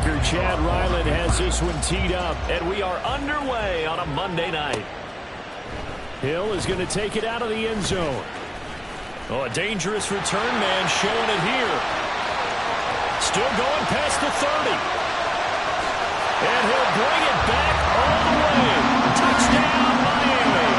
kicker Chad Ryland has this one teed up, and we are underway on a Monday night. Hill is going to take it out of the end zone. Oh, a dangerous return man showing it here. Still going past the 30. And he'll bring it back all the way. Touchdown, Miami.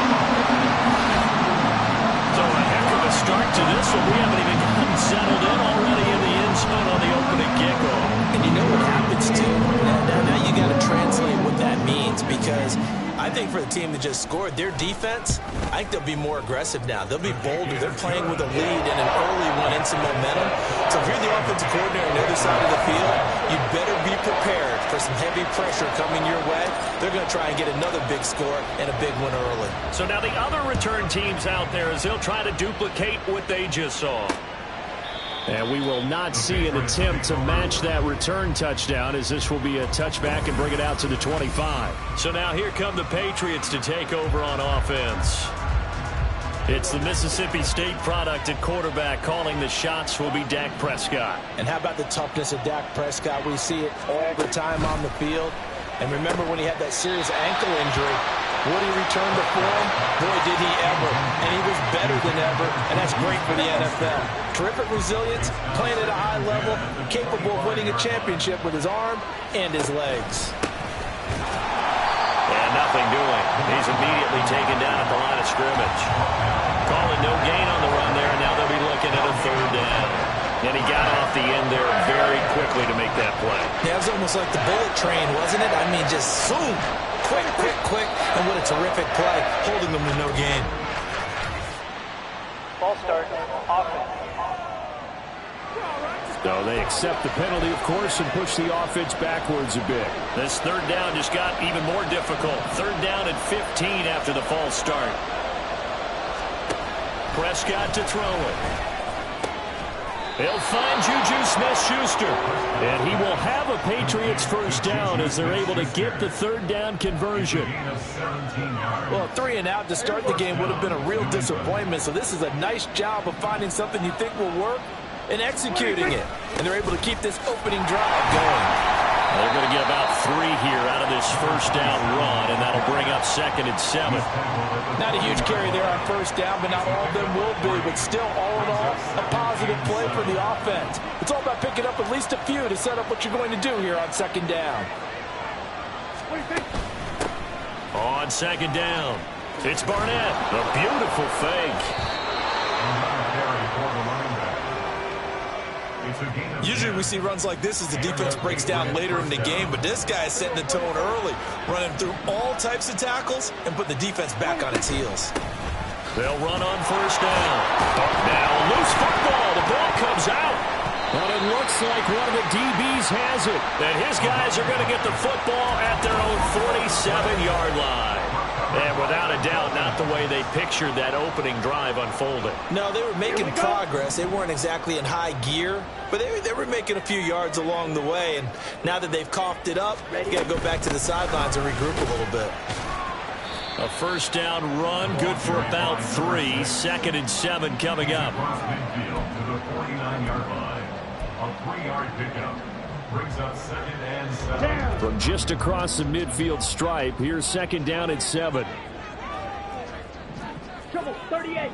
So a heck of a start to this one. We haven't even gotten settled in already in the end zone on the opening kickoff. And you know what happens, too? Now you got to translate what that means, because I think for the team that just scored, their defense, I think they'll be more aggressive now. They'll be bolder. They're playing with a lead and an early one and some momentum. So if you're the offensive coordinator on the other side of the field, you better be prepared for some heavy pressure coming your way. They're going to try and get another big score and a big one early. So now the other return teams out there, as they'll try to duplicate what they just saw. And we will not see an attempt to match that return touchdown, as this will be a touchback and bring it out to the 25. So now here come the Patriots to take over on offense. It's the Mississippi State product at quarterback. Calling the shots will be Dak Prescott. And how about the toughness of Dak Prescott? We see it all the time on the field. And remember when he had that serious ankle injury, would he return to form? Boy, did he ever. And he was better than ever, and that's great for the NFL. Terrific resilience, playing at a high level, capable of winning a championship with his arm and his legs. And nothing doing. He's immediately taken down at the line of scrimmage. Calling no gain on the run there, and now they'll be looking at a third down. And he got off the end there very quickly to make that play. Yeah, it was almost like the bullet train, wasn't it? I mean, just zoom. Quick, quick, quick. And what a terrific play, holding them to no gain. Ball start, offense. So they accept the penalty, of course, and push the offense backwards a bit. This third down just got even more difficult. Third down at 15 after the false start. Prescott to throw it. He'll find Juju Smith-Schuster. And he will have a Patriots first down as they're able to get the third down conversion. Well, 3 and out to start the game would have been a real disappointment. So this is a nice job of finding something you think will work and executing it. And they're able to keep this opening drive going. They're going to get about 3 here out of this first down run, and that'll bring up 2nd and 7. Not a huge carry there on first down, but not all of them will be. But still, all in all, a positive play for the offense. It's all about picking up at least a few to set up what you're going to do here on 2nd down. On 2nd down, it's Barnett. A beautiful fake. Usually we see runs like this as the defense breaks down later in the game, but this guy is setting the tone early, running through all types of tackles and putting the defense back on its heels. They'll run on first down. Now, loose football. The ball comes out. But it looks like one of the DBs has it. And his guys are going to get the football at their own 47-yard line. And without a doubt, not the way they pictured that opening drive unfolding. No, they were making progress. They weren't exactly in high gear, but they were making a few yards along the way. And now that they've coughed it up, you got to go back to the sidelines and regroup a little bit. A first down run, good for about 3. 2nd and 7 coming up. From just across the midfield stripe, here's 2nd down and 7. Trouble, 38.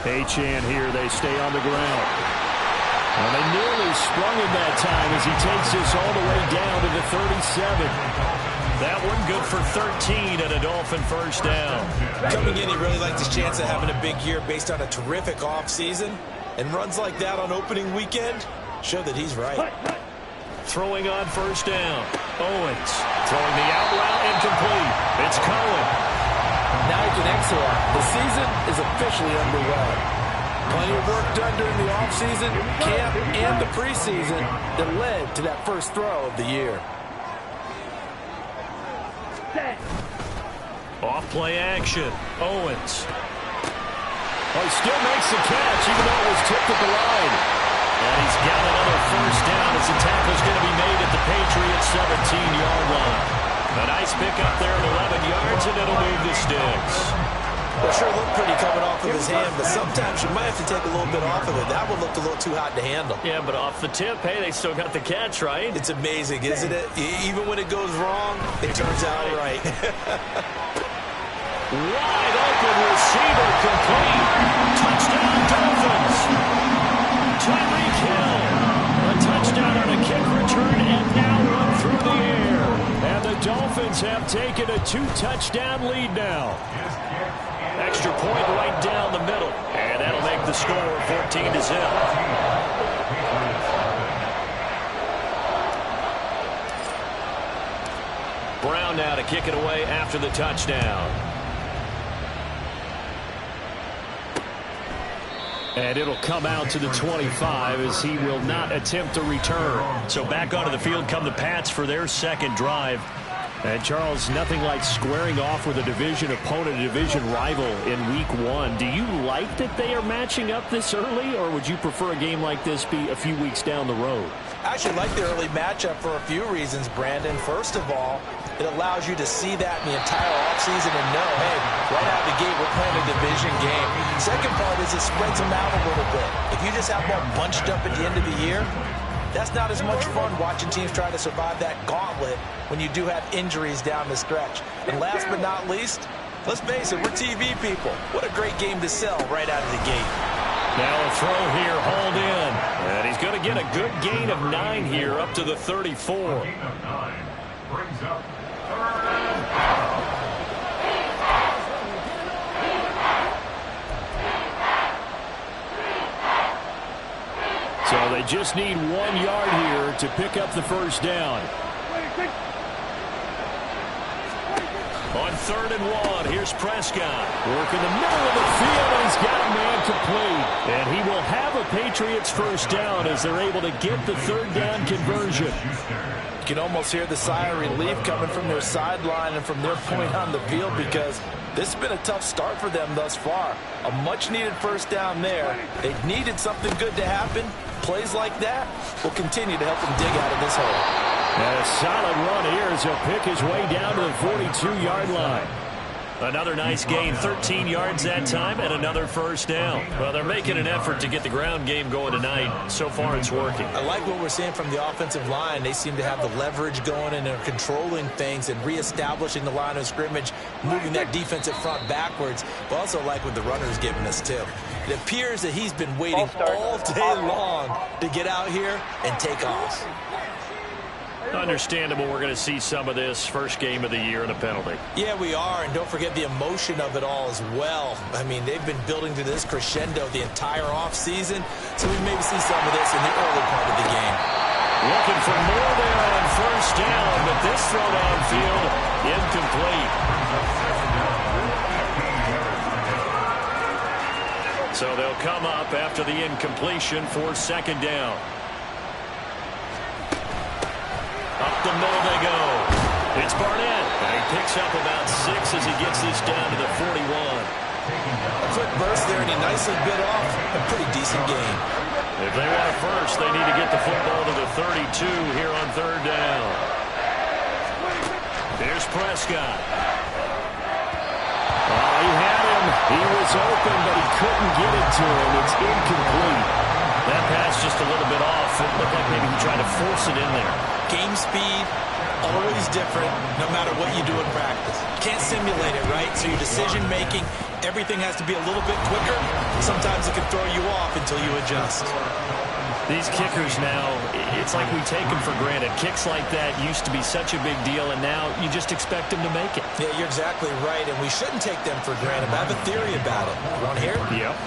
H-Chan here, they stay on the ground. And they nearly sprung him that time as he takes this all the way down to the 37. That one good for 13 and a Dolphin first down. Coming in, he really liked his chance of having a big year based on a terrific offseason. And runs like that on opening weekend show that he's right. Throwing on first down. Owens throwing the out route incomplete. It's Cohen. Now he can exhale. The season is officially underway. Plenty of work done during the offseason, camp, and the preseason that led to that first throw of the year. Off play action. Owens. Oh, he still makes the catch, even though it was tipped at the line. And he's got another first down as the tackle's going to be made at the Patriots' 17-yard line. A nice pick up there of 11 yards, and it'll move the sticks. Well, sure looked pretty coming off of his hand, but sometimes you might have to take a little bit off of it. That one looked a little too hot to handle. Yeah, but off the tip, hey, they still got the catch, right? It's amazing, isn't it? Even when it goes wrong, it turns out right. Wide open receiver complete. Touchdown Dolphins. Tyreek Hill. A touchdown on a kick return and now run through the air. And the Dolphins have taken a 2-touchdown lead now. Extra point right down the middle. And that'll make the score 14-0. Brown now to kick it away after the touchdown. And it'll come out to the 25 as he will not attempt to return. So back onto the field come the Pats for their second drive. And, Charles, nothing like squaring off with a division opponent, a division rival in Week 1. Do you like that they are matching up this early, or would you prefer a game like this be a few weeks down the road? I actually like the early matchup for a few reasons, Brandon. First of all, it allows you to see that in the entire offseason and know, hey, right out of the gate, we're playing a division game. Second part is it spreads them out a little bit. If you just have them all bunched up at the end of the year, that's not as much fun watching teams try to survive that gauntlet when you do have injuries down the stretch. And last but not least, let's face it, we're TV people. What a great game to sell right out of the gate. Now a throw here, hauled in. And he's going to get a good gain of 9 here up to the 34. Brings up So they just need 1 yard here to pick up the first down. On 3rd and 1, here's Prescott. Working the middle of the field, and he's got a man complete. And he will have a Patriots first down as they're able to get the 3rd down conversion. You can almost hear the sigh of relief coming from their sideline and from their point on the field because this has been a tough start for them thus far. A much-needed first down there. They've needed something good to happen. Plays like that will continue to help them dig out of this hole. And a solid run here as he'll pick his way down to the 42-yard line. Another nice gain, 13 yards that time, and another first down. Well, they're making an effort to get the ground game going tonight. So far, it's working. I like what we're seeing from the offensive line. They seem to have the leverage going, and they're controlling things and reestablishing the line of scrimmage, moving that defensive front backwards. But also like what the runner's giving us, too. It appears that he's been waiting all day long to get out here and take off. Understandable we're going to see some of this first game of the year and a penalty. Yeah, we are, and don't forget the emotion of it all as well. I mean, they've been building to this crescendo the entire offseason, so we maybe see some of this in the early part of the game. Looking for more there on first down, but this throw downfield incomplete. So they'll come up after the incompletion for 2nd down. Up the middle they go. It's Barnett. And he picks up about 6 as he gets this down to the 41. A quick burst there, and he nicely bit off a pretty decent game. If they want a first, they need to get the football to the 32 here on 3rd down. Here's Prescott. Oh, he had him. He was open, but he couldn't get it to him. It's incomplete. That pass just a little bit off. It looked like maybe he tried to force it in there. Game speed, always different, no matter what you do in practice. Can't simulate it, right? So your decision-making, everything has to be a little bit quicker. Sometimes it can throw you off until you adjust. These kickers now, it's like we take them for granted. Kicks like that used to be such a big deal, and now you just expect them to make it. Yeah, you're exactly right, and we shouldn't take them for granted. But I have a theory about it. You want to hear it? Yep.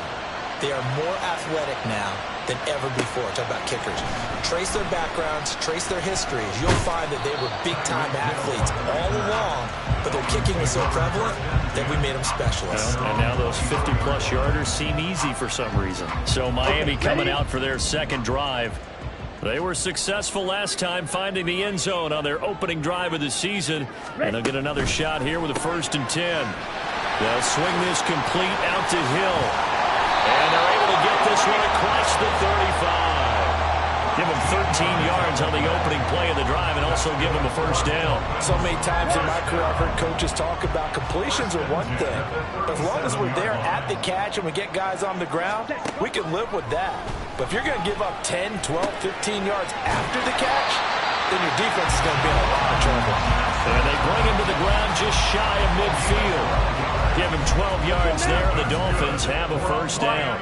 They are more athletic now than ever before. Talk about kickers. Trace their backgrounds, trace their histories. You'll find that they were big-time athletes all along, but their kicking was so prevalent that we made them specialists. Well, and now those 50-plus yarders seem easy for some reason. So Miami coming out for their second drive. They were successful last time finding the end zone on their opening drive of the season, and they'll get another shot here with a 1st and 10. They'll swing this complete out to Hill. And they're able to get this one across the 35. Give him 13 yards on the opening play of the drive and also give him a first down. So many times in my career I've heard coaches talk about completions are one thing. As long as we're there at the catch and we get guys on the ground, we can live with that. But if you're going to give up 10, 12, 15 yards after the catch, then your defense is going to be in a lot of trouble. And they bring him to the ground just shy of midfield. Give him 12 yards there, and the Dolphins have a first down.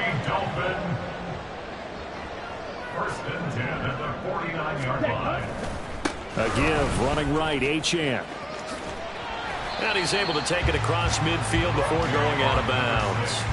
First and 10 at the 49-yard line. A give, running right, Achane. And he's able to take it across midfield before going out of bounds.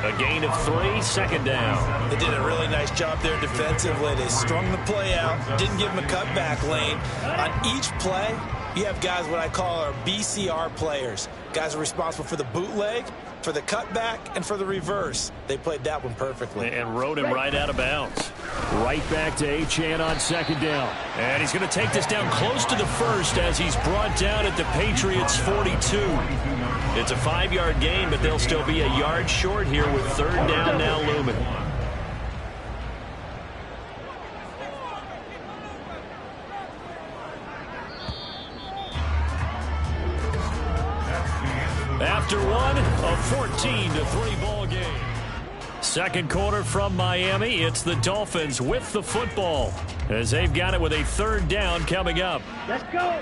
A gain of 3, second down. They did a really nice job there defensively. They strung the play out, didn't give him a cutback lane. On each play, you have guys what I call our BCR players. Guys are responsible for the bootleg, for the cutback, and for the reverse. They played that one perfectly. And rode him right out of bounds. Right back to Achane on second down. And he's going to take this down close to the first as he's brought down at the Patriots' 42. It's a 5-yard gain, but they'll still be a yard short here with third down now looming. After one, a 14-3 ball game. Second quarter from Miami. It's the Dolphins with the football as they've got it with a third down coming up. Let's go.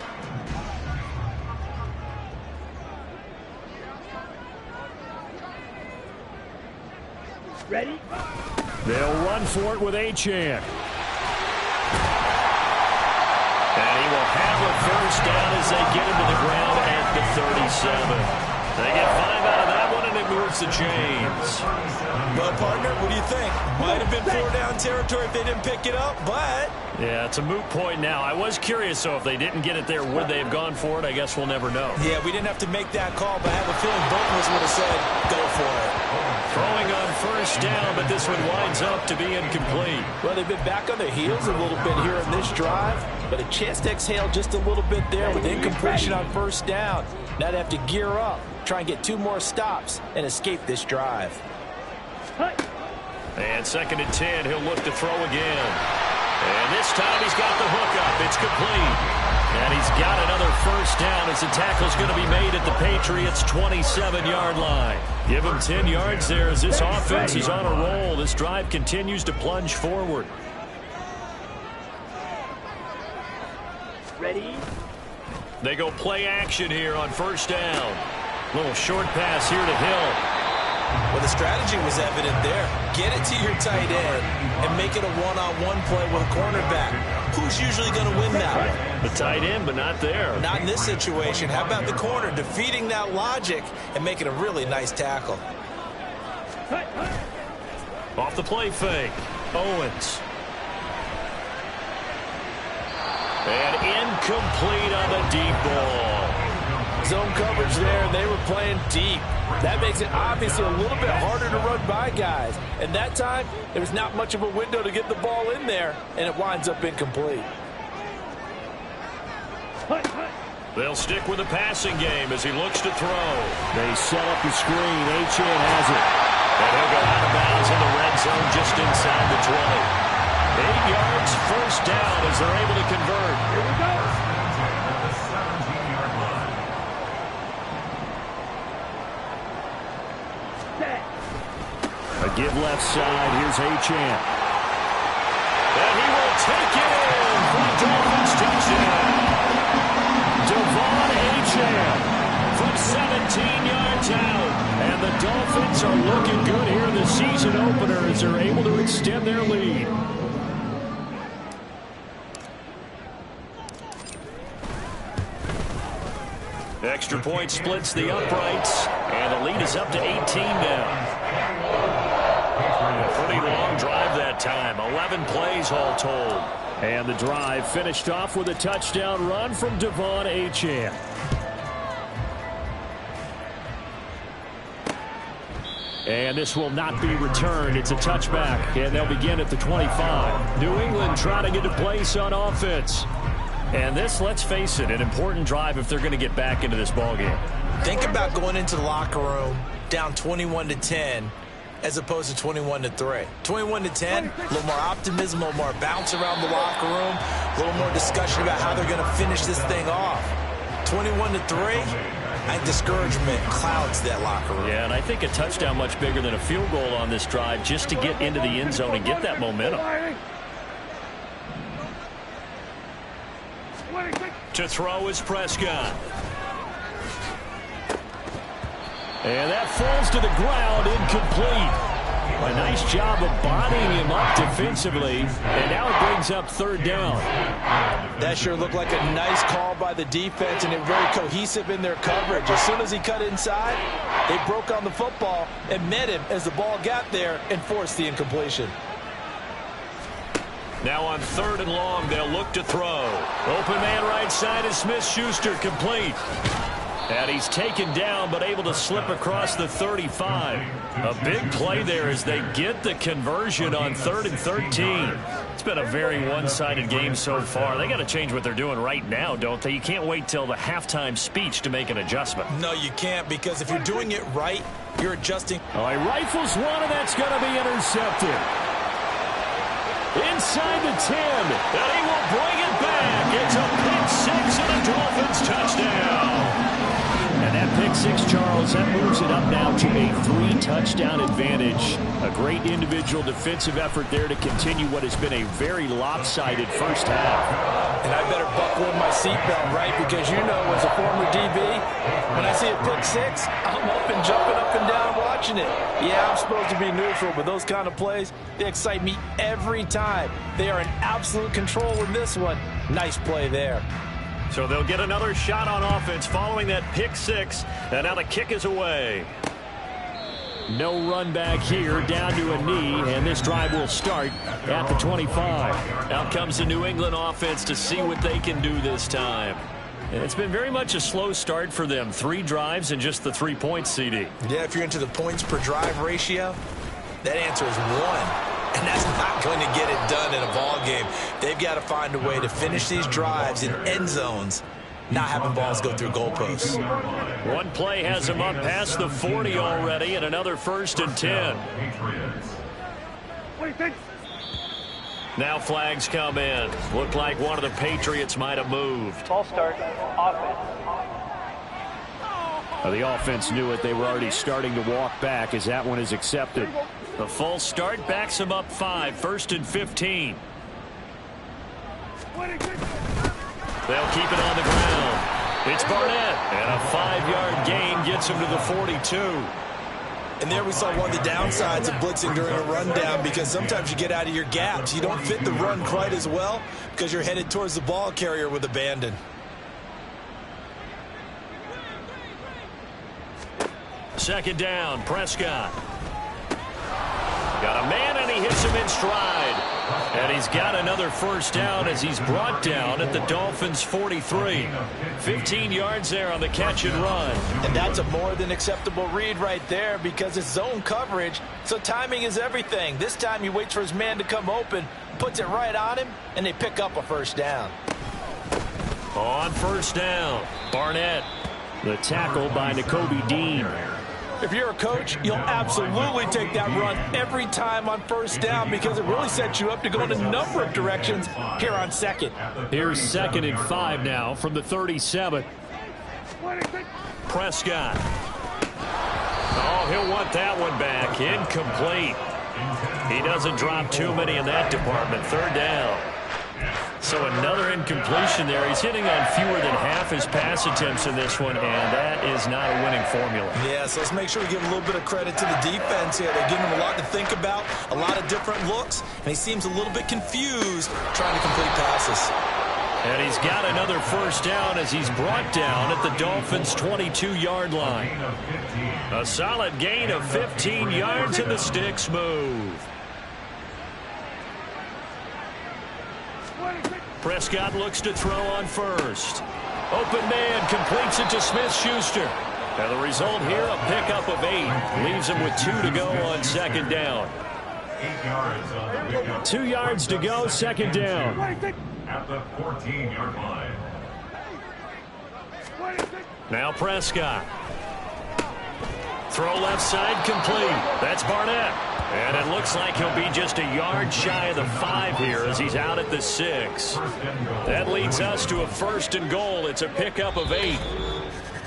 Ready? They'll run for it with Achane. And he will have a first down as they get him to the ground at the 37. They get 5 out of that one, and it moves the chains. Well, partner, what do you think? Might have been 4-down territory if they didn't pick it up, but... Yeah, it's a moot point now. I was curious, so if they didn't get it there, would they have gone for it? I guess we'll never know. Yeah, we didn't have to make that call, but I have a feeling both of us would have said, go for it. Throwing on first down, but this one winds up to be incomplete. Well, they've been back on their heels a little bit here in this drive, but a chance to exhale just a little bit there with incompletion on first down. Now they have to gear up, try and get 2 more stops, and escape this drive. And second and 10, he'll look to throw again. And this time he's got the hook up. It's complete. And he's got another first down as the tackle's going to be made at the Patriots' 27-yard line. Give him 10 yards there as this offense is on a roll. This drive continues to plunge forward. Ready? They go play action here on first down. Little short pass here to Hill. Well, the strategy was evident there. Get it to your tight end and make it a one-on-one play with a cornerback. Who's usually going to win that one? The tight end, but not there. Not in this situation. How about the corner defeating that logic and making a really nice tackle? Off the play fake. Owens. And incomplete on the deep ball. Zone coverage there, and they were playing deep. That makes it obviously a little bit harder to run by guys. And that time, there was not much of a window to get the ball in there, and it winds up incomplete. They'll stick with the passing game as he looks to throw. They set up the screen. Achane has it. And he'll go out of bounds in the red zone just inside the 20. 8 yards, first down as they're able to convert. Here we go. A give left side. Here's Achane. And he will take it in for the Dolphins touchdown. Devon Achane from 17 yards out. And the Dolphins are looking good here in the season opener as they're able to extend their lead. Extra point splits the uprights, and the lead is up to 18 now. A pretty long drive that time, 11 plays all told. And the drive finished off with a touchdown run from Devon Achane. And this will not be returned. It's a touchback, and they'll begin at the 25. New England trying to get a place on offense. And this, let's face it, an important drive if they're going to get back into this ballgame. Think about going into the locker room down 21-10 as opposed to 21-3. 21-10, a little more optimism, a little more bounce around the locker room, a little more discussion about how they're going to finish this thing off. 21-3, I think discouragement clouds that locker room. Yeah, and I think a touchdown much bigger than a field goal on this drive just to get into the end zone and get that momentum. To throw is Prescott. And that falls to the ground, incomplete. A nice job of bodying him up defensively, and now it brings up third down. That sure looked like a nice call by the defense, and they're very cohesive in their coverage. As soon as he cut inside, they broke on the football and met him as the ball got there and forced the incompletion. Now on 3rd and long, they'll look to throw. Open man right side is Smith-Schuster, complete. And he's taken down, but able to slip across the 35. A big play there as they get the conversion on 3rd and 13. It's been a very one-sided game so far. They got to change what they're doing right now, don't they? You can't wait till the halftime speech to make an adjustment. No, you can't, because if you're doing it right, you're adjusting. Oh, he rifles one, and that's going to be intercepted. Inside the 10, and he will bring it back. It's a pick 6 and a Dolphins touchdown. And that pick 6, Charles, that moves it up now to a 3-touchdown advantage. A great individual defensive effort there to continue what has been a very lopsided first half. And I better buckle in my seatbelt, right? Because you know, as a former DB, when I see a pick 6, I'm up and jumping up and down watching it. Yeah, I'm supposed to be neutral, but those kind of plays, they excite me every time. They are in absolute control in this one. Nice play there. So they'll get another shot on offense following that pick 6, and now the kick is away. No run back here, down to a knee, and this drive will start at the 25. Out comes the New England offense to see what they can do this time. And it's been very much a slow start for them. 3 drives and just the 3 points, CD. Yeah, if you're into the points per drive ratio, that answer is 1. And that's not going to get it done in a ball game. They've got to find a way to finish these drives in end zones, not having balls go through goalposts. One play has him up past the 40 already, and another 1st and 10. Now flags come in. Looked like one of the Patriots might have moved. Ball start, offense. The offense knew it. They were already starting to walk back as that one is accepted. The false start backs him up 5, 1st and 15. They'll keep it on the ground. It's Barnett, and a 5-yard gain gets him to the 42. And there we saw one of the downsides of blitzing during a rundown, because sometimes you get out of your gaps. You don't fit the run quite as well because you're headed towards the ball carrier with abandon. Second down, Prescott. Got a man, and he hits him in stride. And he's got another 1st down as he's brought down at the Dolphins' 43. 15 yards there on the catch and run. And that's a more than acceptable read right there, because it's zone coverage, so timing is everything. This time he waits for his man to come open, puts it right on him, and they pick up a 1st down. On 1st down, Barnett. The tackle by Nakobe Dean. If you're a coach, you'll absolutely take that run every time on 1st down, because it really sets you up to go in a number of directions here on 2nd. Here's 2nd and 5 now from the 37. Prescott. Oh, he'll want that one back. Incomplete. He doesn't drop too many in that department. 3rd down. So another incompletion there. He's hitting on fewer than half his pass attempts in this one, and that is not a winning formula. Yeah, so let's make sure we give a little bit of credit to the defense here. They're giving him a lot to think about, a lot of different looks, and he seems a little bit confused trying to complete passes. And he's got another 1st down as he's brought down at the Dolphins' 22-yard line. A solid gain of 15 yards, and the sticks move. Prescott looks to throw on 1st. Open man completes it to Smith-Schuster. And the result here, a pickup of 8. Leaves him with 2 to go on 2nd down. 2 yards to go, 2nd down. At the 14-yard line. Now Prescott. Throw left side complete. That's Barnett. And it looks like he'll be just a yard shy of the 5 here as he's out at the 6. That leads us to a 1st and goal. It's a pickup of 8.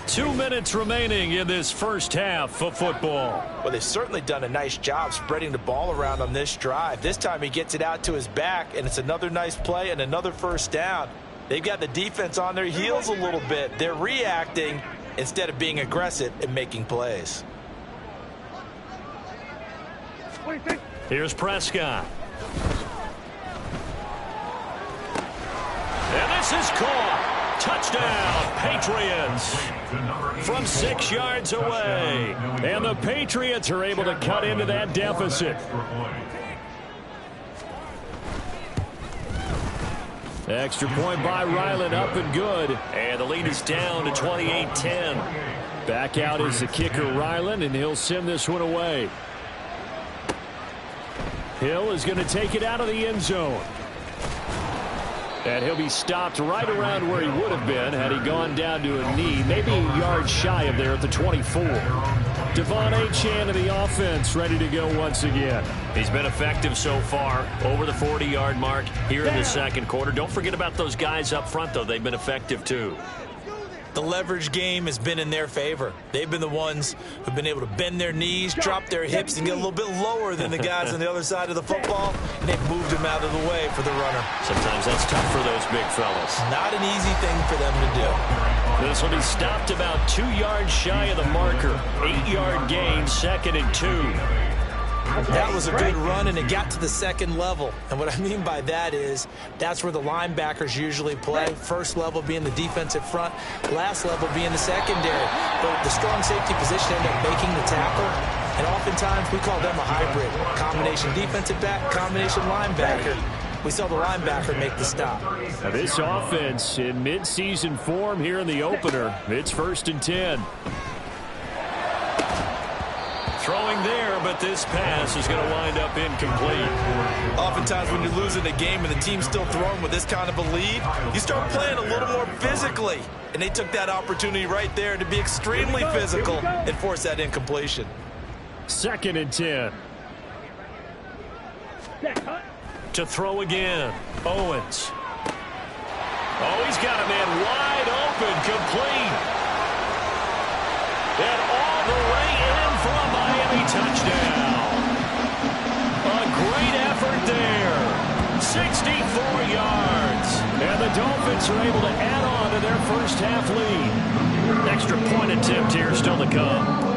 2 minutes remaining in this first half of football. Well, they've certainly done a nice job spreading the ball around on this drive. This time he gets it out to his back, and it's another nice play and another 1st down. They've got the defense on their heels a little bit. They're reacting instead of being aggressive and making plays. Here's Prescott. And this is caught. Touchdown, Patriots. From 6 yards away. And the Patriots are able to cut into that deficit. Extra point by Ryland, up and good. And the lead is down to 28-10. Back out is the kicker, Ryland, and he'll send this one away. Hill is going to take it out of the end zone. And he'll be stopped right around where he would have been had he gone down to a knee, maybe a yard shy of there at the 24. Devon Achane of the offense ready to go once again. He's been effective so far, over the 40-yard mark here in the second quarter. Don't forget about those guys up front, though. They've been effective, too. The leverage game has been in their favor. They've been the ones who've been able to bend their knees, drop their hips, and get a little bit lower than the guys on the other side of the football, and they've moved them out of the way for the runner. Sometimes that's tough for those big fellas. Not an easy thing for them to do. This will be stopped about 2 yards shy of the marker. 8-yard gain, 2nd and 2. That was a good run, and it got to the second level. And what I mean by that is that's where the linebackers usually play. First level being the defensive front, last level being the secondary. But the strong safety position ended up making the tackle. And oftentimes we call them a hybrid. Combination defensive back, combination linebacker. We saw the linebacker make the stop. Now this offense in mid-season form here in the opener. It's 1st and 10. Throwing there, but this pass is going to wind up incomplete. Oftentimes when you're losing a game and the team's still throwing with this kind of a lead, you start playing a little more physically. And they took that opportunity right there to be extremely physical and force that incompletion. 2nd and 10. To throw again. Owens. Oh, he's got a man wide open, complete. And all the way in for a Miami touchdown. A great effort there. 64 yards. And the Dolphins are able to add on to their first half lead. Extra point attempt here still to come.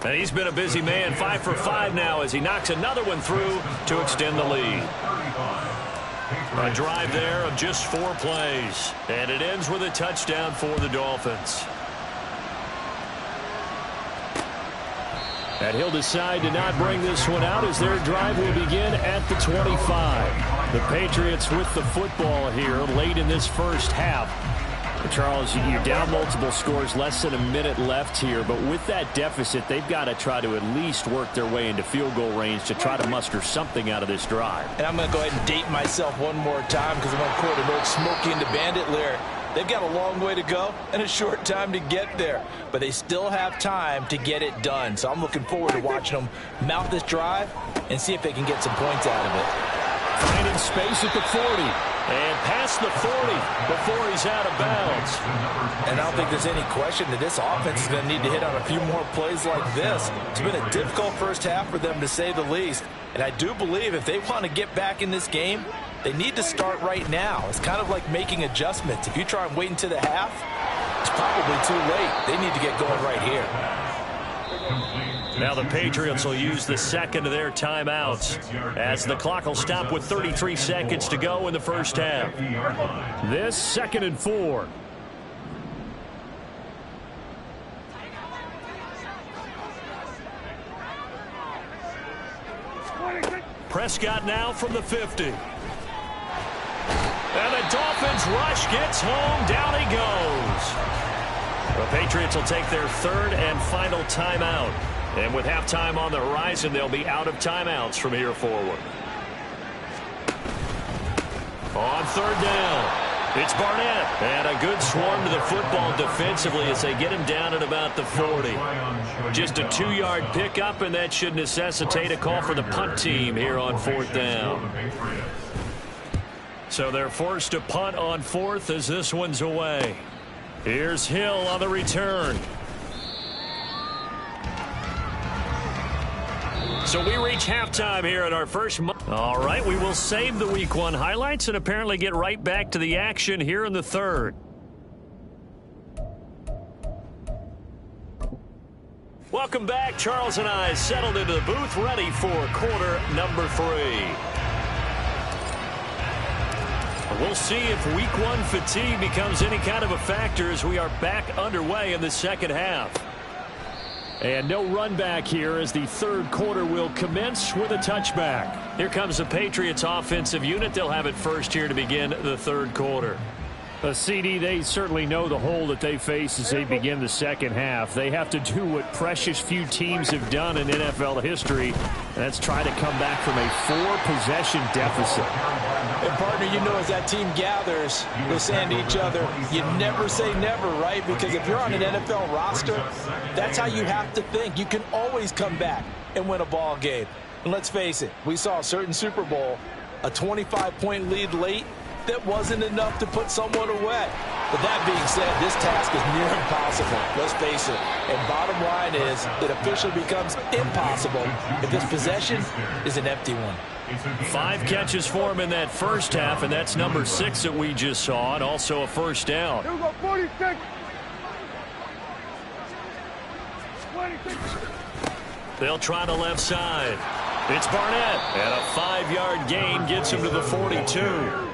And he's been a busy man, 5 for 5 now as he knocks another one through to extend the lead. A drive there of just 4 plays. And it ends with a touchdown for the Dolphins. And he'll decide to not bring this one out as their drive will begin at the 25. The Patriots with the football here late in this first half. Charles, you're down multiple scores, less than a minute left here, but with that deficit, they've got to try to at least work their way into field goal range to try to muster something out of this drive. And I'm going to go ahead and date myself one more time because I'm going to quote an old Smokey and the Bandit lyric. They've got a long way to go and a short time to get there, but they still have time to get it done. So I'm looking forward to watching them mount this drive and see if they can get some points out of it. Finding space at the 40. And past the 40 before he's out of bounds. And I don't think there's any question that this offense is going to need to hit on a few more plays like this. It's been a difficult first half for them, to say the least. And I do believe if they want to get back in this game, they need to start right now. It's kind of like making adjustments. If you try and wait until the half, it's probably too late. They need to get going right here. Now the Patriots will use the second of their timeouts as the clock will stop with 33 seconds to go in the first half. This 2nd and 4. Prescott now from the 50. And the Dolphins rush gets home. Down he goes. The Patriots will take their 3rd and final timeout. And with halftime on the horizon, they'll be out of timeouts from here forward. On 3rd down. It's Barnett. And a good swarm to the football defensively as they get him down at about the 40. Just a 2-yard pickup, and that should necessitate a call for the punt team here on 4th down. So they're forced to punt on 4th as this one's away. Here's Hill on the return. So we reach halftime here at our first. All right, we will save the Week 1 highlights and apparently get right back to the action here in the 3rd. Welcome back. Charles and I settled into the booth, ready for quarter number 3. We'll see if Week 1 fatigue becomes any kind of a factor as we are back underway in the second half. And no run back here as the 3rd quarter will commence with a touchback. Here comes the Patriots offensive unit. They'll have it first here to begin the 3rd quarter. CD, they certainly know the hole that they face as they begin the second half. They have to do what precious few teams have done in NFL history, and that's try to come back from a 4-possession deficit. And, partner, you know, as that team gathers, they're saying to each other, you never say never, right? Because if you're on an NFL roster, that's how you have to think. You can always come back and win a ball game. And let's face it, we saw a certain Super Bowl, a 25-point lead late, that wasn't enough to put someone away. But that being said, this task is near impossible. Let's face it. And bottom line is, it officially becomes impossible if this possession is an empty one. 5 catches for him in that first half, and that's number 6 that we just saw, and also a first down. Here we go, 46. 26. They'll try the left side. It's Barnett, and a 5-yard gain gets him to the 42.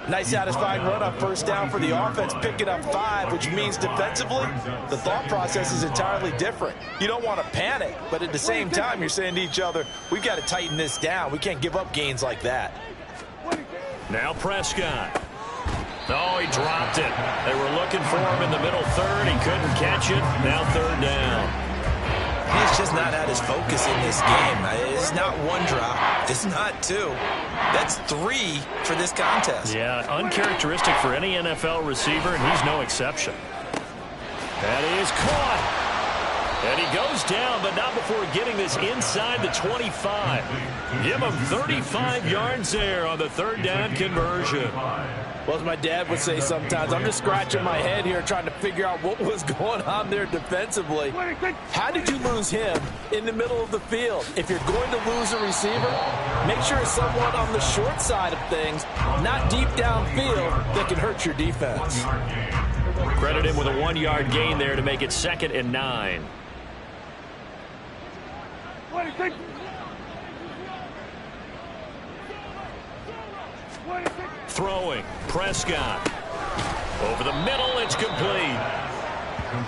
Nice satisfying run on first down for the offense, picking up 5, which means defensively, the thought process is entirely different. You don't want to panic, but at the same time, you're saying to each other, we've got to tighten this down. We can't give up gains like that. Now Prescott. Oh, he dropped it. They were looking for him in the middle 3rd. He couldn't catch it. Now 3rd down. He's just not had his focus in this game. It's not 1 drop. It's not 2. That's 3 for this contest. Yeah, uncharacteristic for any NFL receiver, and he's no exception. That is caught. And he goes down, but not before getting this inside the 25. Give him 35 yards there on the 3rd down conversion. Well, as my dad would say sometimes, I'm just scratching my head here trying to figure out what was going on there defensively. How did you lose him in the middle of the field? If you're going to lose a receiver, make sure it's someone on the short side of things, not deep downfield, that can hurt your defense. Credit him with a 1-yard gain there to make it 2nd and 9. 26. Throwing, Prescott. Over the middle, it's complete.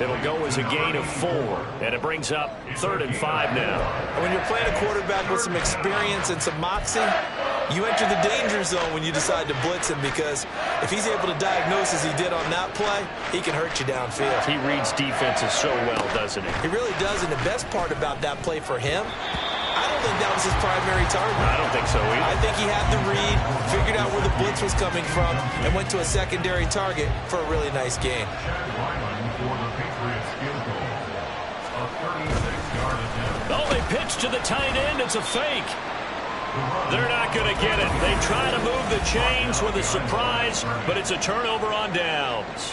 It'll go as a gain of 4, and it brings up 3rd and 5 now. When you're playing a quarterback with some experience and some moxie, you enter the danger zone when you decide to blitz him, because if he's able to diagnose as he did on that play, he can hurt you downfield. He reads defenses so well, doesn't he? He really does, and the best part about that play for him, I don't think that was his primary target. I don't think so either. I think he had the read, figured out where the blitz was coming from, and went to a secondary target for a really nice gain. Oh, they pitch to the tight end. It's a fake. They're not going to get it. They try to move the chains with a surprise, but it's a turnover on downs.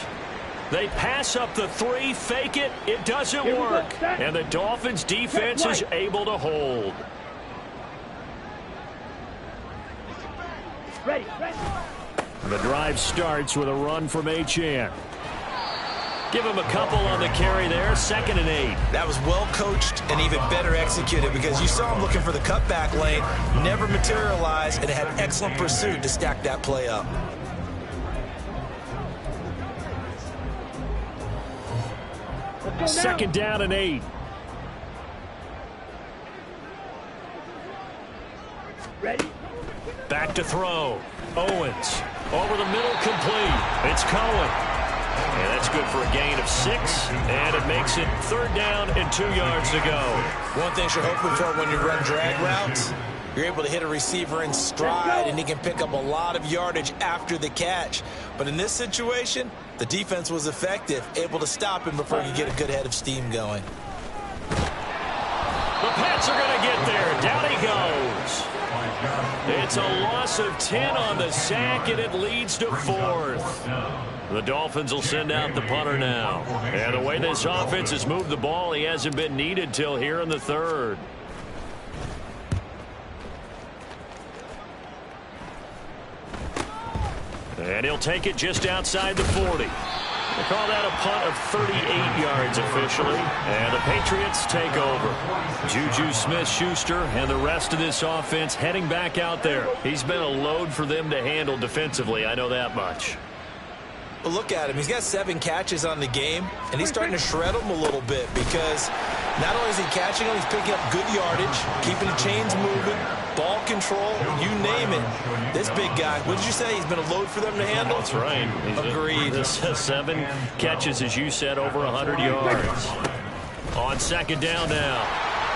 They pass up the 3, fake it. It doesn't work. And the Dolphins defense is able to hold. Ready. The drive starts with a run from Achane. Give him a couple on the carry there, 2nd and 8. That was well coached and even better executed, because you saw him looking for the cutback lane, never materialized, and had excellent pursuit to stack that play up. Second down and 8. Ready. Back to throw. Owens. Over the middle, complete. It's Cohen. And that's good for a gain of 6. And it makes it 3rd down and 2 yards to go. One thing you're hoping for when you run drag routes, You're able to hit a receiver in stride, and he can pick up a lot of yardage after the catch. But in this situation, the defense was effective, able to stop him before he could get a good head of steam going. The Pats are going to get there. Down he goes. It's a loss of 10 on the sack, and it leads to 4th. The Dolphins will send out the punter now. And the way this offense has moved the ball, he hasn't been needed till here in the 3rd. And he'll take it just outside the 40. They call that a punt of 38 yards officially. And the Patriots take over. Juju Smith-Schuster and the rest of this offense heading back out there. He's been a load for them to handle defensively, I know that much. Well, look at him. He's got 7 catches on the game, and he's starting to shred them a little bit because not only is he catching them, he's picking up good yardage, keeping the chains moving, ball control, you name it. This big guy, what did you say? He's been a load for them to handle? That's right. Agreed. 7 catches, as you said, over 100 yards. On 2nd down now,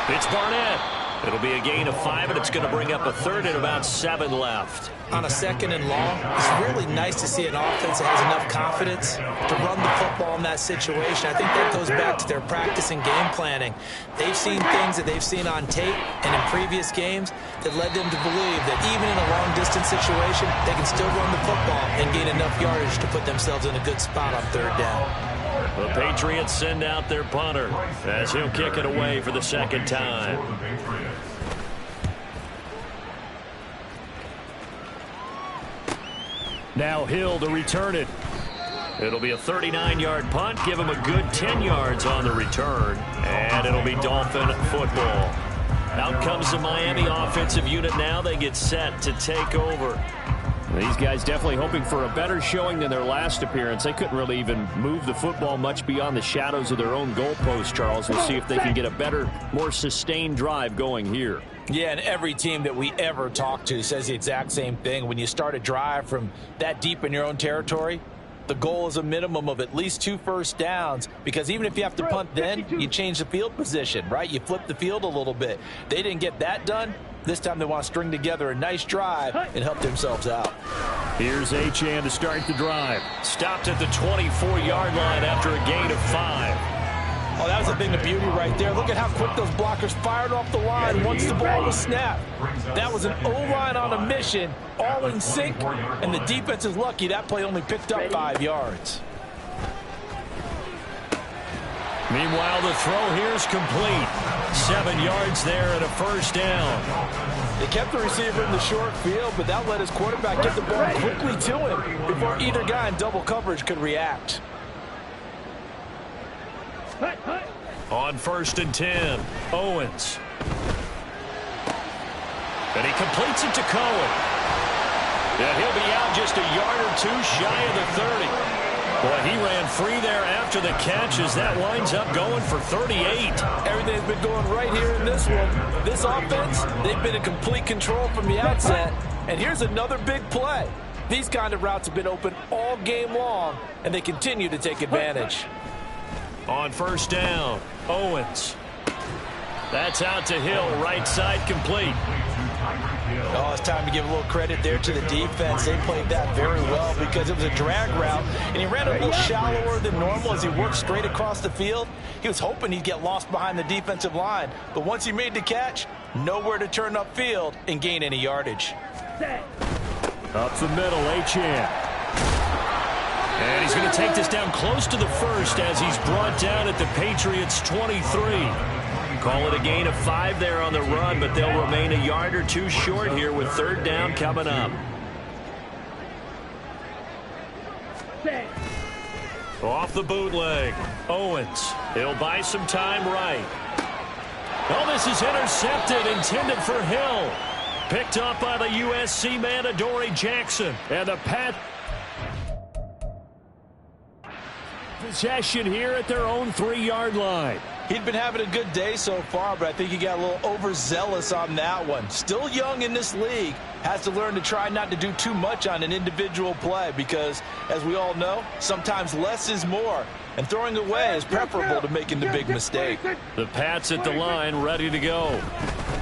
it's Barnett. It'll be a gain of 5, and it's going to bring up a 3rd and about 7 left. On a 2nd and long, it's really nice to see an offense that has enough confidence to run the football in that situation. I think that goes back to their practice and game planning. They've seen things that they've seen on tape and in previous games that led them to believe that even in a long-distance situation, they can still run the football and gain enough yardage to put themselves in a good spot on 3rd down. The Patriots send out their punter as he'll kick it away for the 2nd time. Now Hill to return it. It'll be a 39-yard punt. Give him a good 10 yards on the return. And it'll be Dolphin football. Out comes the Miami offensive unit now. They get set to take over. These guys definitely hoping for a better showing than their last appearance. They couldn't really even move the football much beyond the shadows of their own goalpost, Charles. We'll see if they can get a better, more sustained drive going here. Yeah, and every team that we ever talk to says the exact same thing. When you start a drive from that deep in your own territory, the goal is a minimum of at least 2 first downs, because even if you have to punt then, you change the field position, right? You flip the field a little bit. They didn't get that done. This time they want to string together a nice drive and help themselves out. Here's Achane to start the drive. Stopped at the 24-yard line after a gain of 5. Oh, that was a thing of beauty right there. Look at how quick those blockers fired off the line once the ball was snapped. That was an O-line on a mission, all in sync, and the defense is lucky that play only picked up 5 yards. Meanwhile, the throw here is complete. 7 yards there and a 1st down. They kept the receiver in the short field, but that let his quarterback get the ball quickly to him before either guy in double coverage could react. On 1st and 10, Owens. And he completes it to Cohen. And he'll be out just a yard or 2 shy of the 30. Boy, he ran free there after the catch as that winds up going for 38. Everything's been going right here in this one. This offense, they've been in complete control from the outset. And here's another big play. These kind of routes have been open all game long, and they continue to take advantage. On 1st down, Owens. That's out to Hill, right side complete. Oh, it's time to give a little credit there to the defense. They played that very well because it was a drag route, and he ran a little shallower than normal as he worked straight across the field. He was hoping he'd get lost behind the defensive line, but once he made the catch, nowhere to turn upfield and gain any yardage. Up the middle, Achane. And he's going to take this down close to the 1st as he's brought down at the Patriots' 23. Call it a gain of 5 there on the run, but they'll remain a yard or 2 short here with 3rd down coming up. Off the bootleg, Owens. He'll buy some time right. Oh, this is intercepted, intended for Hill. Picked up by the USC man, Adoree Jackson. And the Pat possession here at their own 3-yard line. He'd been having a good day so far, but I think he got a little overzealous on that one. Still young in this league. Has to learn to try not to do too much on an individual play because, as we all know, sometimes less is more. And throwing away is preferable to making the big mistake. The Pats at the line, ready to go.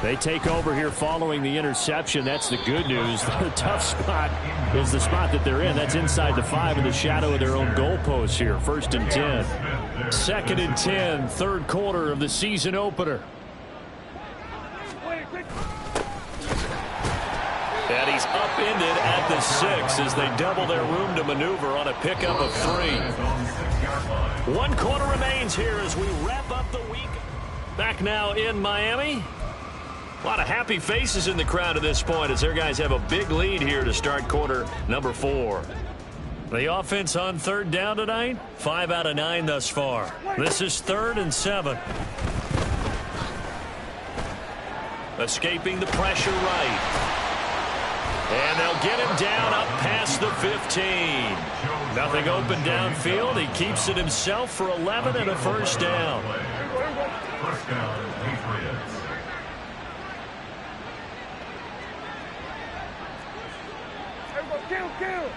They take over here following the interception. That's the good news. The tough spot is the spot that they're in. That's inside the 5 in the shadow of their own goalpost here. 1st and 10. 2nd and 10, 3rd quarter of the season opener. And he's upended at the 6 as they double their room to maneuver on a pickup of 3. 1 quarter remains here as we wrap up the week. Back now in Miami. A lot of happy faces in the crowd at this point as their guys have a big lead here to start quarter number 4. The offense on 3rd down tonight, 5 out of 9 thus far. This is 3rd and 7. Escaping the pressure right. And they'll get him down up past the 15. Nothing open downfield. He keeps it himself for 11 and a 1st down. First down, Patriots. Kill.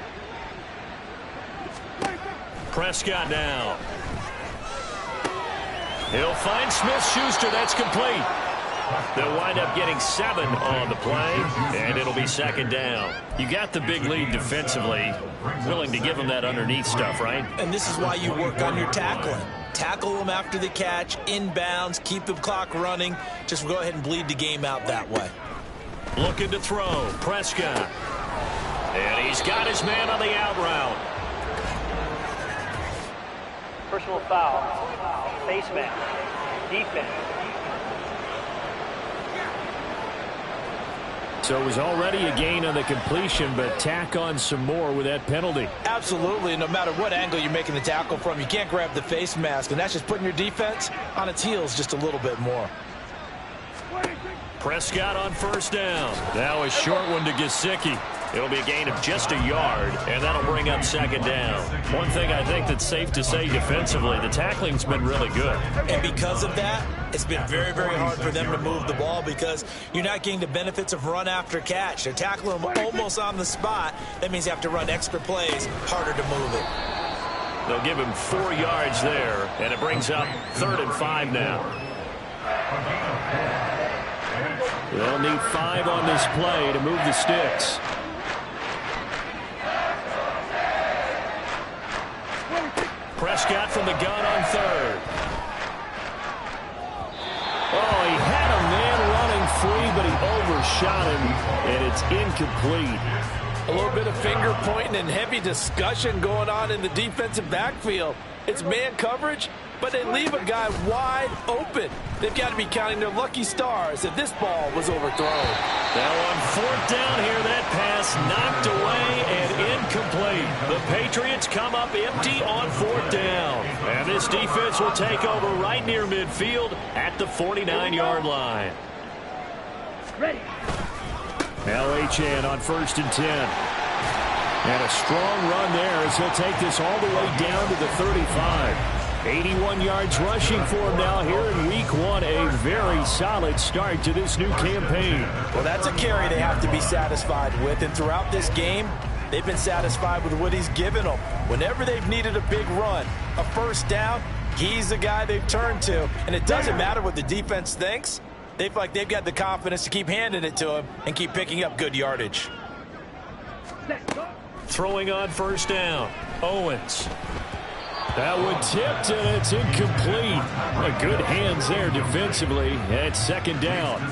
Prescott now. He'll find Smith-Schuster. That's complete. They'll wind up getting 7 on the play, and it'll be 2nd down. You got the big lead defensively. Willing to give them that underneath stuff, right? And this is why you work on your tackling. Tackle them after the catch, inbounds, keep the clock running. Just go ahead and bleed the game out that way. Looking to throw. Prescott. And he's got his man on the out route. Personal foul. Face mask. Defense. So it was already a gain on the completion, but tack on some more with that penalty. Absolutely. No matter what angle you're making the tackle from, you can't grab the face mask, and that's just putting your defense on its heels just a little bit more. Prescott on 1st down. Now a short one to Gesicki. It'll be a gain of just a yard, and that'll bring up 2nd down. One thing I think that's safe to say defensively, the tackling's been really good. And because of that, it's been very, very hard for them to move the ball because you're not getting the benefits of run after catch. They're tackling them almost on the spot. That means you have to run extra plays, harder to move it. They'll give him 4 yards there, and it brings up 3rd and 5 now. They'll need 5 on this play to move the sticks. Prescott from the gun on 3rd. Oh, he had a man running free, but he overshot him, and it's incomplete. A little bit of finger pointing and heavy discussion going on in the defensive backfield. It's man coverage, but they leave a guy wide open. They've got to be counting their lucky stars if this ball was overthrown. Now on 4th down here, that pass knocked away and incomplete. The Patriots come up empty on 4th down. And this defense will take over right near midfield at the 49-yard line. Ready. Now Achane on 1st and 10. And a strong run there as he'll take this all the way down to the 35. 81 yards rushing for him now here in week 1. A very solid start to this new campaign. Well, that's a carry they have to be satisfied with. And throughout this game, they've been satisfied with what he's given them. Whenever they've needed a big run, a 1st down, he's the guy they've turned to. And it doesn't matter what the defense thinks. They feel like they've got the confidence to keep handing it to him and keep picking up good yardage. Throwing on 1st down. Owens. That one tipped, and it's incomplete. Good hands there defensively. It's 2nd down.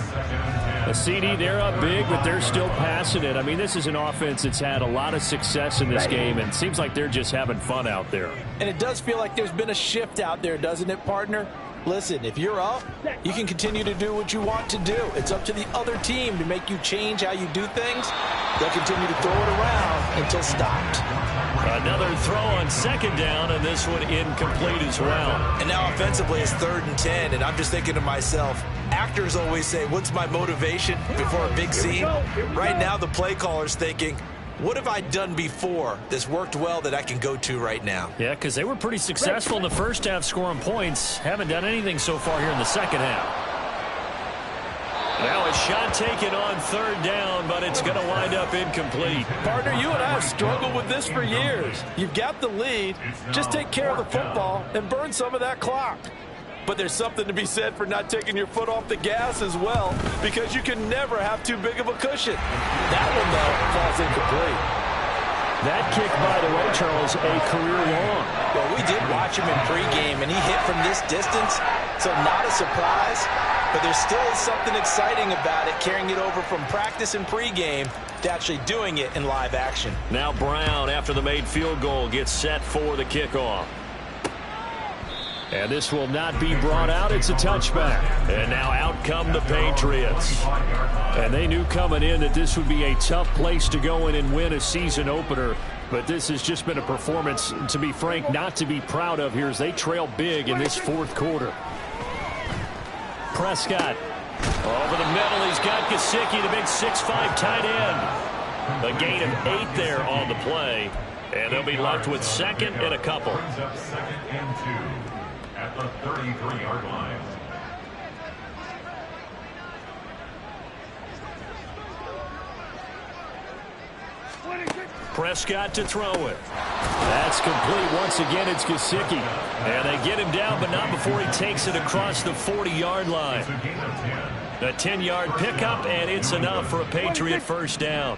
A CD, they're up big, but they're still passing it. I mean, this is an offense that's had a lot of success in this game, and it seems like they're just having fun out there. And it does feel like there's been a shift out there, doesn't it, partner? Listen, if you're up, you can continue to do what you want to do. It's up to the other team to make you change how you do things. They'll continue to throw it around until stopped. Another throw on 2nd down, and this one incomplete as well. And now offensively it's 3rd and 10, and I'm just thinking to myself, actors always say, what's my motivation before a big scene? Right now the play caller's thinking, what have I done before that's worked well that I can go to right now? Yeah, because they were pretty successful in the first half scoring points. Haven't done anything so far here in the second half. Now a shot taken on 3rd down, but it's going to wind up incomplete. Partner, you and I have struggled with this for years. You've got the lead. Just take care of the football and burn some of that clock. but there's something to be said for not taking your foot off the gas as well, because you can never have too big of a cushion. That one, though, falls incomplete. That kick, by the way, Charles, a career long. Well, we did watch him in pregame, and he hit from this distance, so not a surprise. But there still is something exciting about it, carrying it over from practice and pregame to actually doing it in live action. Now Brown, after the made field goal, gets set for the kickoff. And this will not be brought out. It's a touchback. And now out come the Patriots. And they knew coming in that this would be a tough place to go in and win a season opener. But this has just been a performance, to be frank, not to be proud of here as they trail big in this fourth quarter. Prescott over the middle. He's got Gesicki, the big 6'5" tight end. A gain of 8 there on the play. And they'll be left with second and a couple. Second and 2 at the 33-yard line. Prescott to throw it. That's complete. Once again, it's Gesicki. And they get him down, but not before he takes it across the 40-yard line. A 10-yard pickup, and it's enough for a Patriot first down.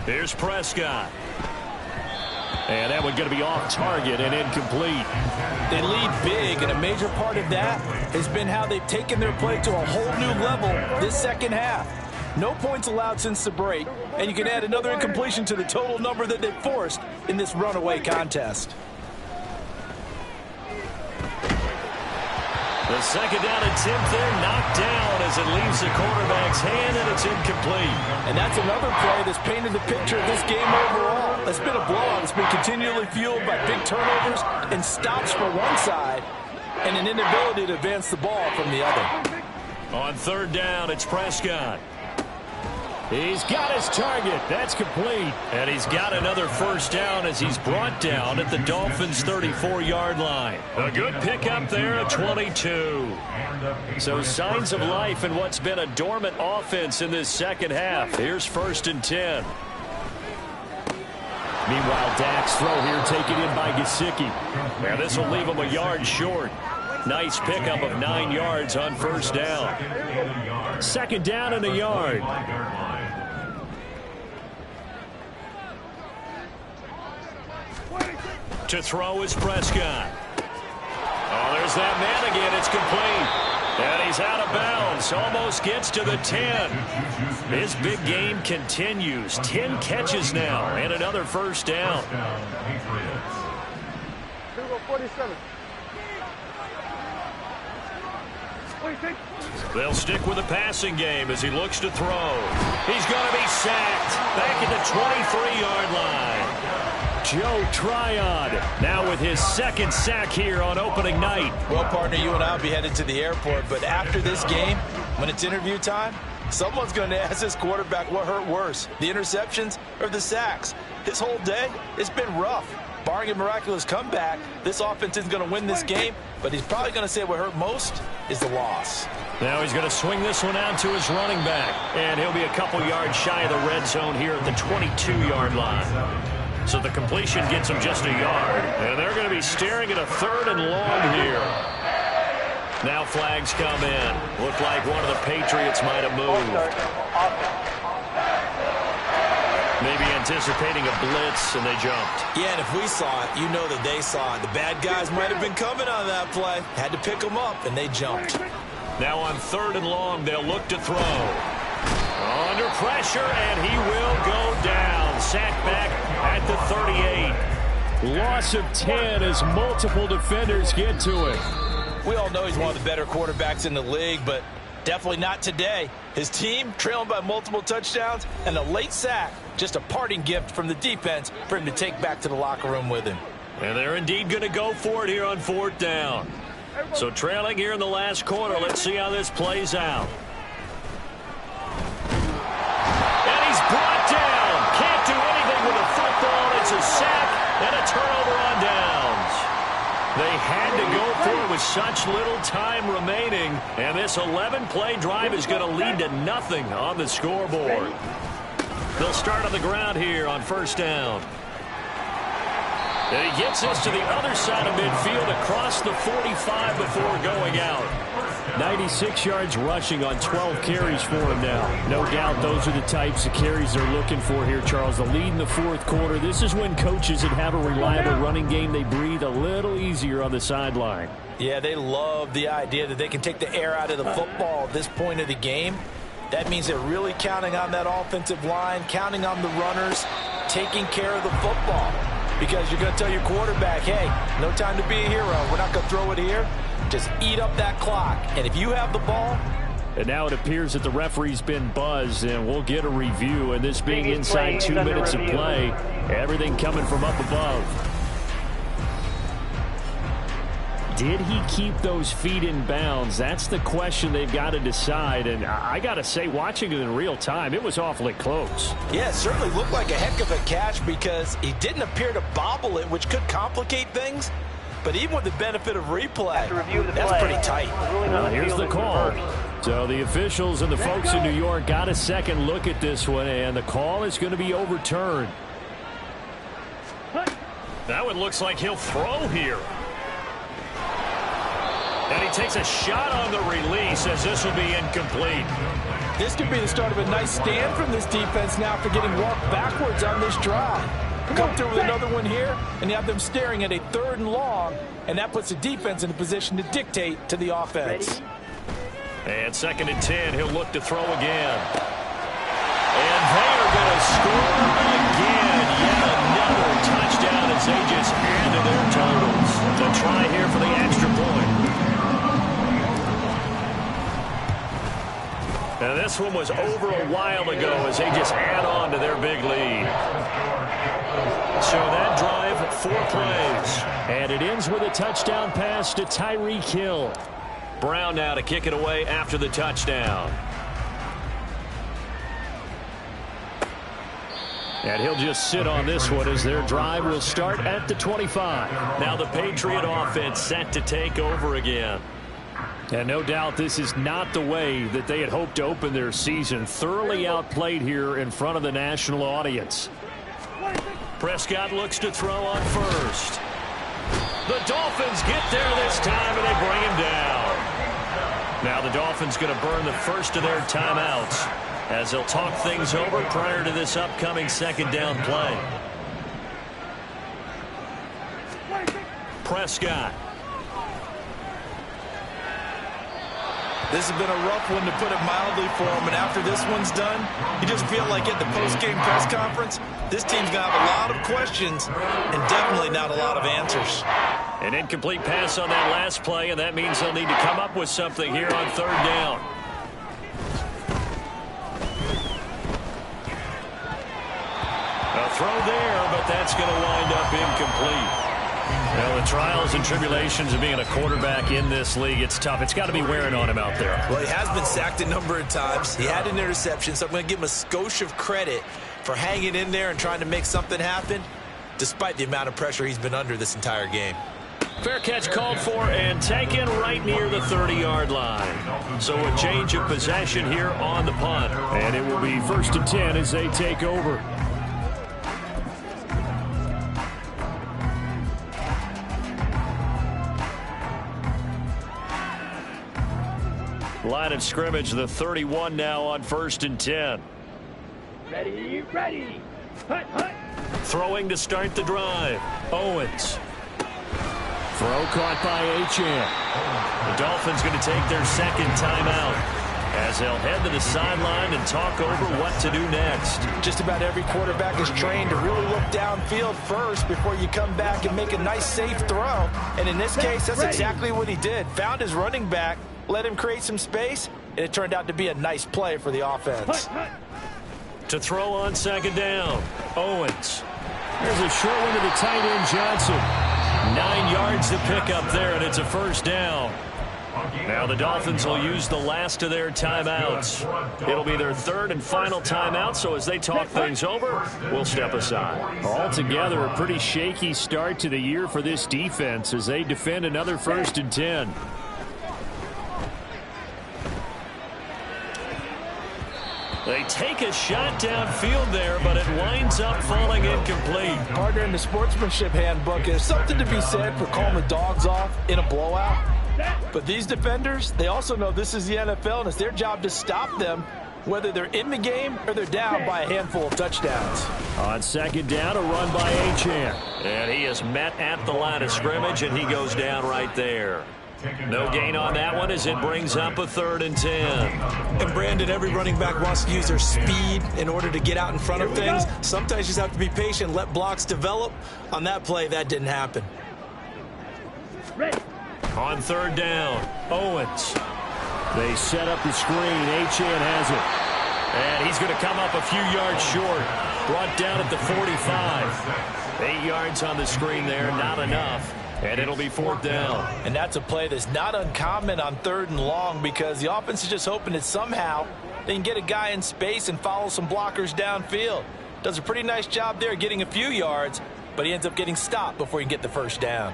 Here's Prescott. And that one going to be off target and incomplete. They lead big, and a major part of that has been how they've taken their play to a whole new level this second half. No points allowed since the break, and you can add another incompletion to the total number that they've forced in this runaway contest. The second down attempt there knocked down as it leaves the quarterback's hand, and it's incomplete. And that's another play that's painted the picture of this game overall. It's been a blowout. It's been continually fueled by big turnovers and stops for one side and an inability to advance the ball from the other. On third down, it's Prescott. He's got his target. That's complete. And he's got another first down as he's brought down at the Dolphins' 34-yard line. A good pickup there at 22. So signs of life in what's been a dormant offense in this second half. Here's first and 10. Meanwhile, Dak's throw here taken in by Gesicki. Now this will leave him a yard short. Nice pickup of 9 yards on first down. Second down and a yard. To throw is Prescott. Oh, there's that man again. It's complete. And he's out of bounds. Almost gets to the 10. His big game continues. 10 catches now and another first down. 47. They'll stick with the passing game as he looks to throw. He's going to be sacked back at the 23-yard line. Joe Tryon now with his second sack here on opening night. Well, partner, you and I will be headed to the airport, but after this game, when it's interview time, someone's going to ask this quarterback what hurt worse, the interceptions or the sacks. His whole day, it's been rough. Barring a miraculous comeback, this offense isn't going to win this game, but he's probably going to say what hurt most is the loss. Now he's going to swing this one out to his running back, and he'll be a couple yards shy of the red zone here at the 22-yard line. So the completion gets him just a yard, and they're going to be staring at a third and long here. Now flags come in. Looked like one of the Patriots might have moved. Maybe anticipating a blitz, and they jumped. Yeah, and if we saw it, you know that they saw it. The bad guys might have been coming on that play. Had to pick them up, and they jumped. Now on third and long, they'll look to throw. Under pressure, and he will go down. Sacked back at the 38. Loss of 10 as multiple defenders get to it. We all know he's one of the better quarterbacks in the league, but definitely not today. His team trailing by multiple touchdowns, and a late sack, just a parting gift from the defense for him to take back to the locker room with him. And they're indeed going to go for it here on fourth down. So trailing here in the last quarter, let's see how this plays out. And he's brought down. Can't do anything with a football. It's a sack and a turnover on downs. They had to go for it with such little time remaining, and this 11-play drive is going to lead to nothing on the scoreboard. They'll start on the ground here on first down. And he gets this to the other side of midfield across the 45 before going out. 96 yards rushing on 12 carries for him now. No doubt those are the types of carries they're looking for here, Charles. The lead in the fourth quarter. This is when coaches that have a reliable running game, they breathe a little easier on the sideline. Yeah, they love the idea that they can take the air out of the football at this point of the game. That means they're really counting on that offensive line, counting on the runners, taking care of the football. Because you're going to tell your quarterback, hey, no time to be a hero. We're not going to throw it here. Just eat up that clock. And if you have the ball. And now it appears that the referee's been buzzed, and we'll get a review. And this being inside 2 minutes of play, everything coming from up above. Did he keep those feet in bounds? That's the question they've got to decide. And I got to say, watching it in real time, it was awfully close. Yeah, it certainly looked like a heck of a catch because he didn't appear to bobble it, which could complicate things. But even with the benefit of replay, that's pretty tight. Well, here's the call. So the officials and the folks in New York got a second look at this one, and the call is going to be overturned. That one looks like he'll throw here. And he takes a shot on the release as this will be incomplete. This could be the start of a nice stand from this defense now for getting walked backwards on this drive. Come through with another one here, and you have them staring at a 3rd and long, and that puts the defense in a position to dictate to the offense. And 2nd and 10, he'll look to throw again. And they are going to score again. Yet another touchdown as they just added their totals. The try here for the extra point. And this one was over a while ago as they just add on to their big lead. So that drive, 4 plays. And it ends with a touchdown pass to Tyreek Hill. Brown now to kick it away after the touchdown. And he'll just sit on this one as their drive will start at the 25. Now the Patriot offense set to take over again. And no doubt this is not the way that they had hoped to open their season. Thoroughly outplayed here in front of the national audience. Prescott looks to throw on first. The Dolphins get there this time, and they bring him down. Now the Dolphins going to burn the first of their timeouts as they'll talk things over prior to this upcoming 2nd down play. Prescott. This has been a rough one, to put it mildly, for him. And after this one's done, you just feel like at the post-game press conference, this team's going to have a lot of questions and definitely not a lot of answers. An incomplete pass on that last play, and that means they'll need to come up with something here on 3rd down. A throw there, but that's going to wind up incomplete. Well, the trials and tribulations of being a quarterback in this league, it's tough. It's got to be wearing on him out there. Well, he has been sacked a number of times. He had an interception, so I'm going to give him a skosh of credit for hanging in there and trying to make something happen, despite the amount of pressure he's been under this entire game. Fair catch called for and taken right near the 30-yard line. So a change of possession here on the punt. And it will be 1st and 10 as they take over. Line of scrimmage, the 31 now on 1st and 10. Ready, ready. Hut, hut. Throwing to start the drive. Owens. Throw caught by Achane. The Dolphins going to take their 2nd timeout as they'll head to the sideline and talk over what to do next. Just about every quarterback is trained to really look downfield first before you come back and make a nice, safe throw. And in this case, that's exactly what he did. Found his running back, let him create some space, and it turned out to be a nice play for the offense. To throw on 2nd down, Owens. There's a short one to the tight end, Johnson. 9 yards to pick up there, and it's a 1st down. Now the Dolphins will use the last of their timeouts. It'll be their 3rd and final timeout, so as they talk things over, we'll step aside. Altogether, a pretty shaky start to the year for this defense as they defend another 1st and 10. They take a shot downfield there, but it winds up falling incomplete. Partner, in the sportsmanship handbook, there's something to be said for calling the dogs off in a blowout. But these defenders, they also know this is the NFL, and it's their job to stop them, whether they're in the game or they're down by a handful of touchdowns. On second down, a run by Achane. And he is met at the line of scrimmage, and he goes down right there. No gain on that one as it brings up a 3rd and 10. And Brandon, every running back wants to use their speed in order to get out in front of things. Sometimes you just have to be patient, let blocks develop. On that play, that didn't happen. On 3rd down, Owens. They set up the screen. Achane has it. And he's going to come up a few yards short. Brought down at the 45. 8 yards on the screen there, not enough. And it'll be 4th down. And that's a play that's not uncommon on 3rd and long, because the offense is just hoping that somehow they can get a guy in space and follow some blockers downfield. Does a pretty nice job there getting a few yards, but he ends up getting stopped before he can get the 1st down.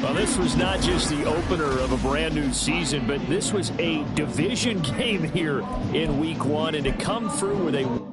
Well, this was not just the opener of a brand new season, but this was a division game here in week 1, and to come through with a